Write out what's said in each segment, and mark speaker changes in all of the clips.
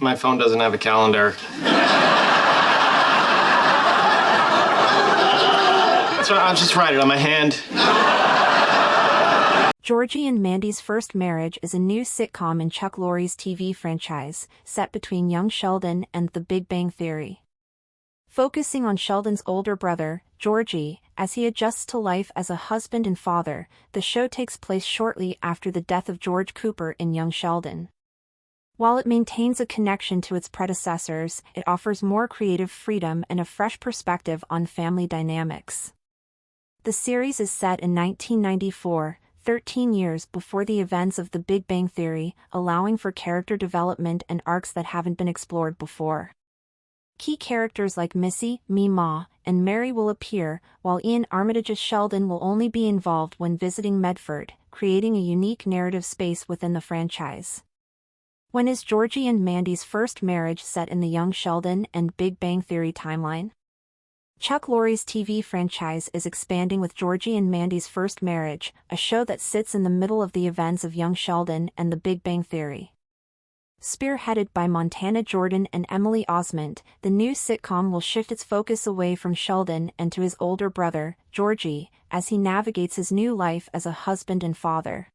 Speaker 1: My phone doesn't have a calendar. So I'll just write it on my hand.
Speaker 2: Georgie and Mandy's First Marriage is a new sitcom in Chuck Lorre's TV franchise, set between young Sheldon and The Big Bang Theory. Focusing on Sheldon's older brother, Georgie, as he adjusts to life as a husband and father, the show takes place shortly after the death of George Cooper in young Sheldon. While it maintains a connection to its predecessors, it offers more creative freedom and a fresh perspective on family dynamics. The series is set in 1994, 13 years before the events of The Big Bang Theory, allowing for character development and arcs that haven't been explored before. Key characters like Missy, Meemaw, and Mary will appear, while Ian Armitage's Sheldon will only be involved when visiting Medford, creating a unique narrative space within the franchise. When is Georgie and Mandy's First Marriage set in the young Sheldon and Big Bang Theory timeline? Chuck Lorre's TV franchise is expanding with Georgie and Mandy's First Marriage, a show that sits in the middle of the events of young Sheldon and The Big Bang Theory. Spearheaded by Montana Jordan and Emily Osment, the new sitcom will shift its focus away from Sheldon and to his older brother, Georgie, as he navigates his new life as a husband and father.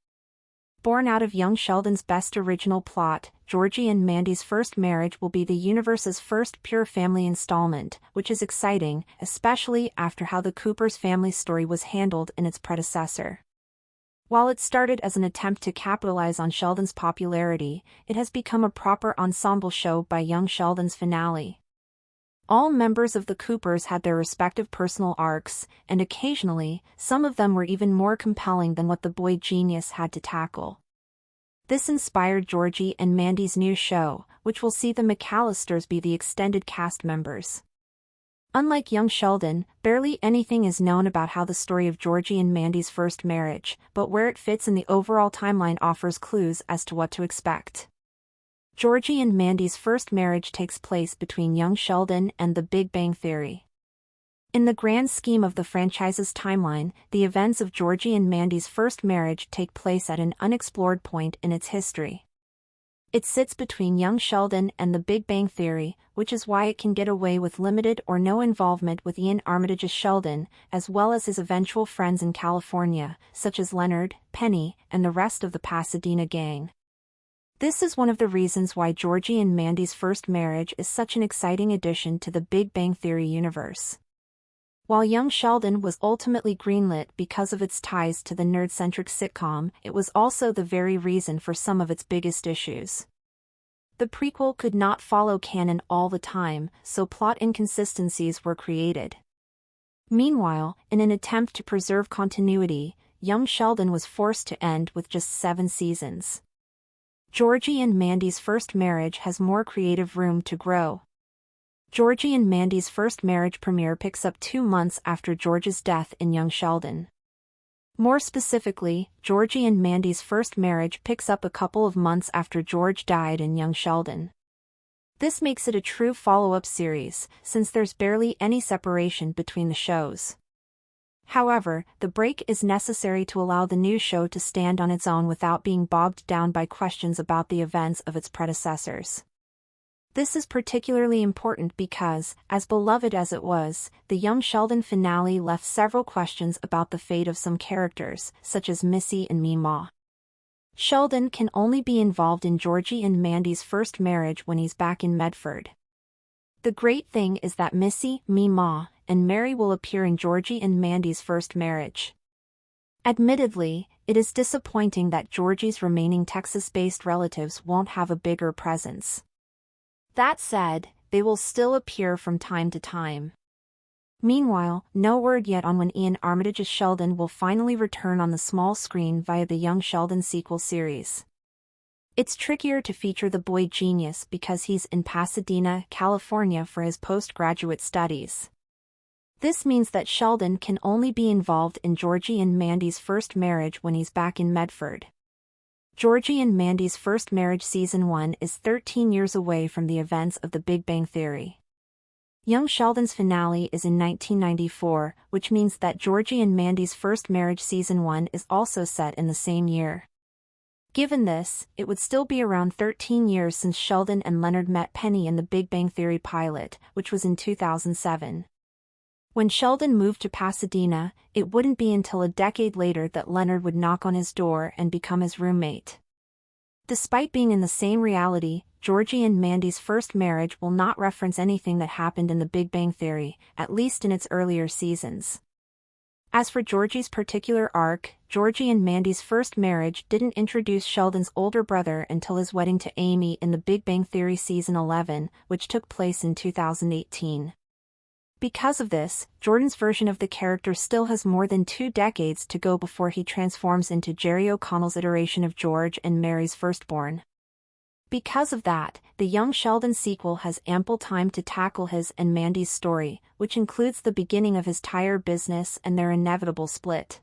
Speaker 2: Born out of young Sheldon's best original plot, Georgie and Mandy's First Marriage will be the universe's first pure family installment, which is exciting, especially after how the Coopers' family story was handled in its predecessor. While it started as an attempt to capitalize on Sheldon's popularity, it has become a proper ensemble show by young Sheldon's finale. All members of the Coopers had their respective personal arcs, and occasionally, some of them were even more compelling than what the boy genius had to tackle. This inspired Georgie and Mandy's new show, which will see the McAllisters be the extended cast members. Unlike young Sheldon, barely anything is known about how the story of Georgie and Mandy's first marriage, but where it fits in the overall timeline offers clues as to what to expect. Georgie and Mandy's First Marriage takes place between young Sheldon and The Big Bang Theory. In the grand scheme of the franchise's timeline, the events of Georgie and Mandy's first marriage take place at an unexplored point in its history. It sits between young Sheldon and The Big Bang Theory, which is why it can get away with limited or no involvement with Ian Armitage's Sheldon, as well as his eventual friends in California, such as Leonard, Penny, and the rest of the Pasadena gang. This is one of the reasons why Georgie and Mandy's First Marriage is such an exciting addition to the Big Bang Theory universe. While young Sheldon was ultimately greenlit because of its ties to the nerd-centric sitcom, it was also the very reason for some of its biggest issues. The prequel could not follow canon all the time, so plot inconsistencies were created. Meanwhile, in an attempt to preserve continuity, young Sheldon was forced to end with just 7 seasons. Georgie and Mandy's First Marriage has more creative room to grow. Georgie and Mandy's First Marriage premiere picks up 2 months after George's death in young Sheldon. More specifically, Georgie and Mandy's First Marriage picks up a couple of months after George died in young Sheldon. This makes it a true follow-up series, since there's barely any separation between the shows. However, the break is necessary to allow the new show to stand on its own without being bogged down by questions about the events of its predecessors. This is particularly important because, as beloved as it was, the young Sheldon finale left several questions about the fate of some characters, such as Missy and Meemaw. Sheldon can only be involved in Georgie and Mandy's First Marriage when he's back in Medford. The great thing is that Missy, Meemaw, and Mary will appear in Georgie and Mandy's First Marriage. Admittedly, it is disappointing that Georgie's remaining Texas-based relatives won't have a bigger presence. That said, they will still appear from time to time. Meanwhile, no word yet on when Ian Armitage's Sheldon will finally return on the small screen via the Young Sheldon sequel series. It's trickier to feature the boy genius because he's in Pasadena, California for his postgraduate studies. This means that Sheldon can only be involved in Georgie and Mandy's First Marriage when he's back in Medford. Georgie and Mandy's First Marriage Season 1 is 13 years away from the events of The Big Bang Theory. Young Sheldon's finale is in 1994, which means that Georgie and Mandy's First Marriage Season 1 is also set in the same year. Given this, it would still be around 13 years since Sheldon and Leonard met Penny in the Big Bang Theory pilot, which was in 2007. When Sheldon moved to Pasadena, it wouldn't be until a decade later that Leonard would knock on his door and become his roommate. Despite being in the same reality, Georgie and Mandy's first marriage will not reference anything that happened in the Big Bang Theory, at least in its earlier seasons. As for Georgie's particular arc, Georgie and Mandy's first marriage didn't introduce Sheldon's older brother until his wedding to Amy in the Big Bang Theory season 11, which took place in 2018. Because of this, Jordan's version of the character still has more than 2 decades to go before he transforms into Jerry O'Connell's iteration of George and Mary's firstborn. Because of that, the young Sheldon sequel has ample time to tackle his and Mandy's story, which includes the beginning of his tire business and their inevitable split.